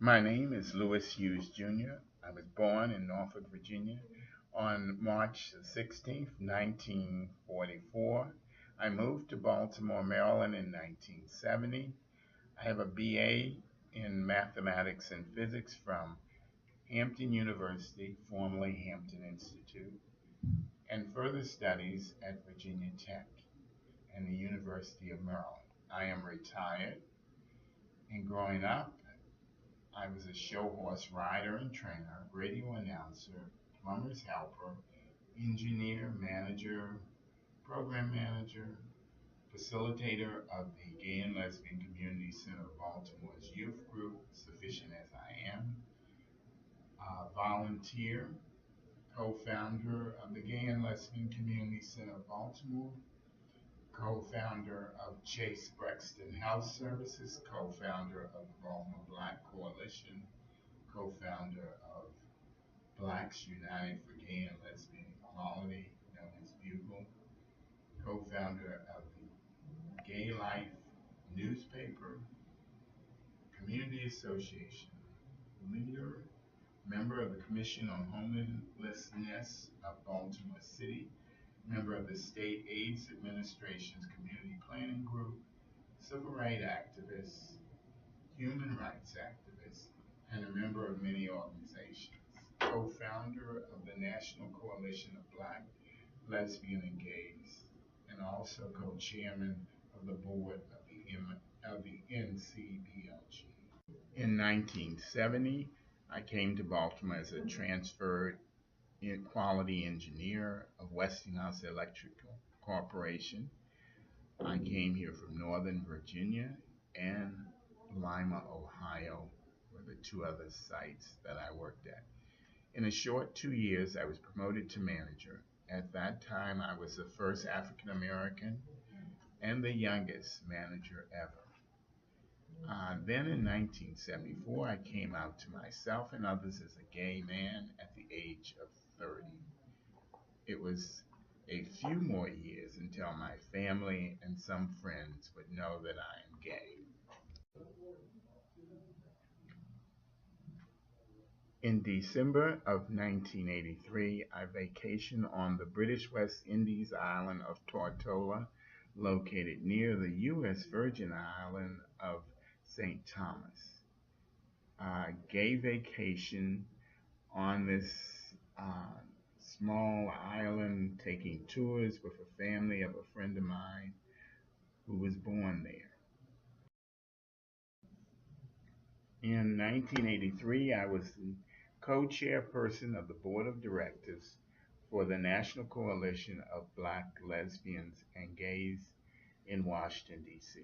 My name is Louis Hughes Jr. I was born in Norfolk, Virginia on March 16th, 1944. I moved to Baltimore, Maryland in 1970. I have a BA in mathematics and physics from Hampton University, formerly Hampton Institute, and further studies at Virginia Tech and the University of Maryland. I am retired, and growing up, I was a show horse rider and trainer, radio announcer, plumber's helper, engineer, manager, program manager, facilitator of the Gay and Lesbian Community Center of Baltimore's youth group, Sufficient as I Am, volunteer, co-founder of the Gay and Lesbian Community Center of Baltimore, co-founder of Chase Brexton Health Services, co-founder of the Baltimore Black Coalition, co-founder of Blacks United for Gay and Lesbian Equality, known as Bugle, co-founder of the Gay Life newspaper, community association leader, member of the Commission on Homelessness of Baltimore City, member of the State AIDS Administration's Community Planning Group, civil rights activist, human rights activist, and a member of many organizations. Co-founder of the National Coalition of Black, Lesbian, and Gays, and also co-chairman of the board of the NCBLG. In 1970, I came to Baltimore as a transferred quality engineer of Westinghouse Electric Corporation. I came here from Northern Virginia and Lima, Ohio, were the two other sites that I worked at. In a short 2 years, I was promoted to manager. At that time, I was the first African American and the youngest manager ever. Then in 1974, I came out to myself and others as a gay man at the age of 30. It was a few more years until my family and some friends would know that I am gay. In December of 1983, I vacationed on the British West Indies island of Tortola, located near the U.S. Virgin Island of St. Thomas. Gay vacation on this uh, small island, taking tours with a family of a friend of mine who was born there. In 1983, I was the co-chairperson of the board of directors for the National Coalition of Black Lesbians and Gays in Washington, D.C.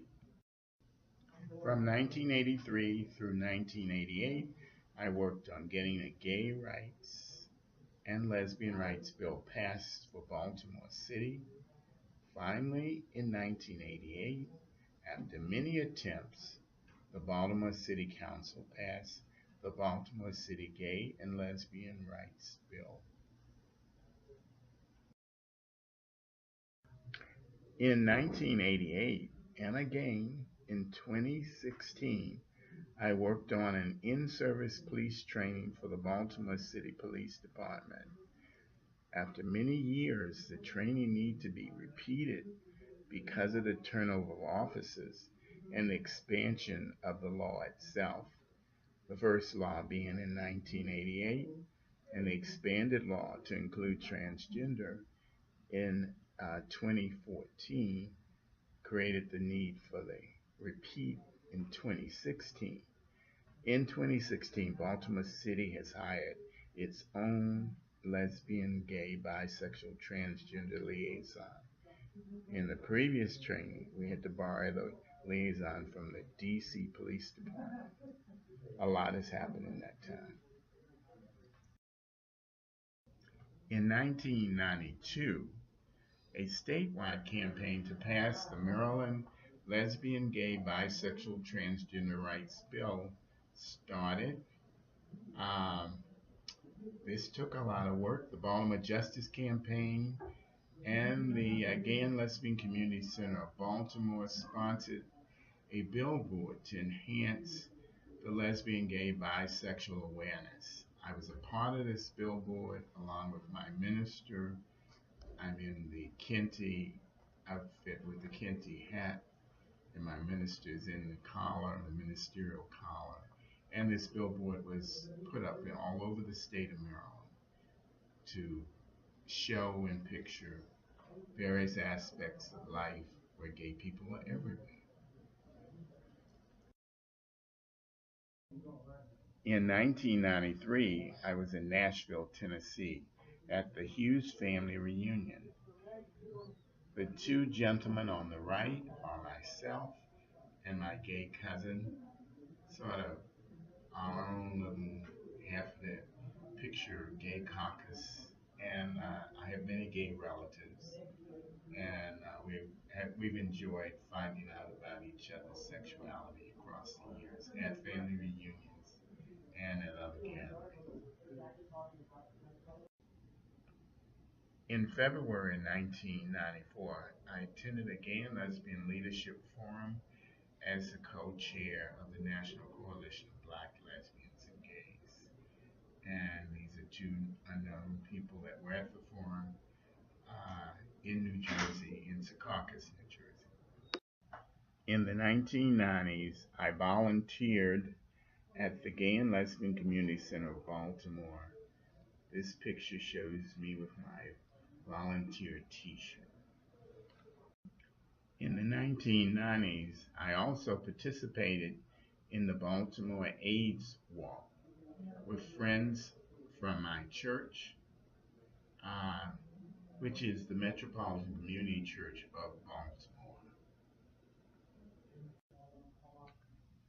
From 1983 through 1988, I worked on getting a gay rights and lesbian rights bill passed for Baltimore City. Finally, in 1988, after many attempts, the Baltimore City Council passed the Baltimore City Gay and Lesbian Rights Bill. In 1988, and again in 2016, I worked on an in-service police training for the Baltimore City Police Department. After many years, the training needed to be repeated because of the turnover of officers and the expansion of the law itself. The first law being in 1988, and the expanded law to include transgender in 2014 created the need for the repeat in 2016. In 2016, Baltimore City has hired its own lesbian, gay, bisexual, transgender liaison. In the previous training, we had to borrow the liaison from the DC Police Department. A lot has happened in that time. In 1992, a statewide campaign to pass the Maryland Lesbian, Gay, Bisexual, Transgender Rights Bill started. Um, this took a lot of work. The Baltimore Justice Campaign and the Gay and Lesbian Community Center of Baltimore sponsored a billboard to enhance the lesbian, gay, bisexual awareness. I was a part of this billboard along with my minister. I'm in the Kente outfit with the Kente hat, and my minister's in the collar, the ministerial collar. And this billboard was put up all over the state of Maryland to show and picture various aspects of life where gay people are everywhere. In 1993, I was in Nashville, Tennessee, at the Hughes family reunion. The two gentlemen on the right are myself and my gay cousin, sort of our own little half of the picture gay caucus. And I have many gay relatives, and we've enjoyed finding out about each other's sexuality across the years at family reunions and at other gatherings. In February 1994, I attended a Gay and Lesbian Leadership Forum as the co-chair of the National Coalition of Black Lesbians and Gays. And these are two unknown people that were at the forum in New Jersey, in Secaucus, New Jersey. In the 1990s, I volunteered at the Gay and Lesbian Community Center of Baltimore. This picture shows me with my volunteer t-shirt. In the 1990s, I also participated in the Baltimore AIDS Walk with friends from my church, uh, which is the Metropolitan Community Church of Baltimore.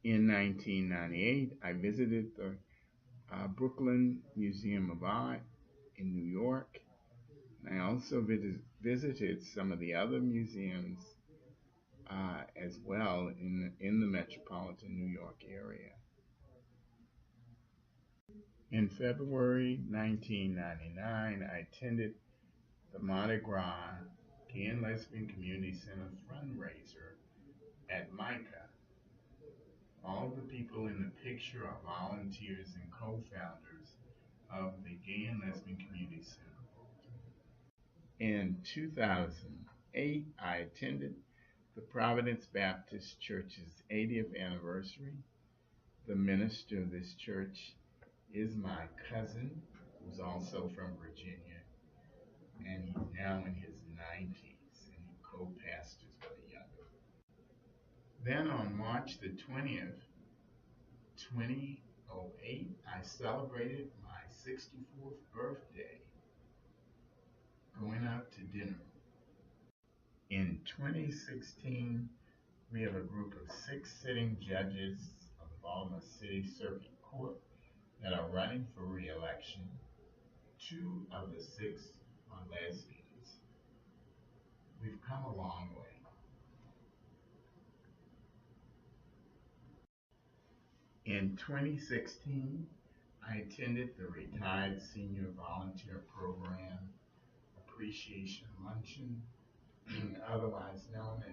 In 1998, I visited the Brooklyn Museum of Art in New York. I also visited some of the other museums as well in the metropolitan New York area. In February 1999, I attended the Mardi Gras Gay and Lesbian Community Center fundraiser at MICA. All of the people in the picture are volunteers and co-founders of the Gay and Lesbian Community Center. In 2008, I attended the Providence Baptist Church's 80th anniversary. The minister of this church is my cousin, who's also from Virginia, and he's now in his 90s, and he co-pastors with a younger. Then on March the 20th, 2008, I celebrated my 64th birthday going out to dinner. In 2016, we have a group of 6 sitting judges of the Baltimore City Circuit Court that are running for re-election. 2 of the 6 are lesbians. We've come a long way. In 2016, I attended the Retired Senior Volunteer Program Appreciation Luncheon, otherwise known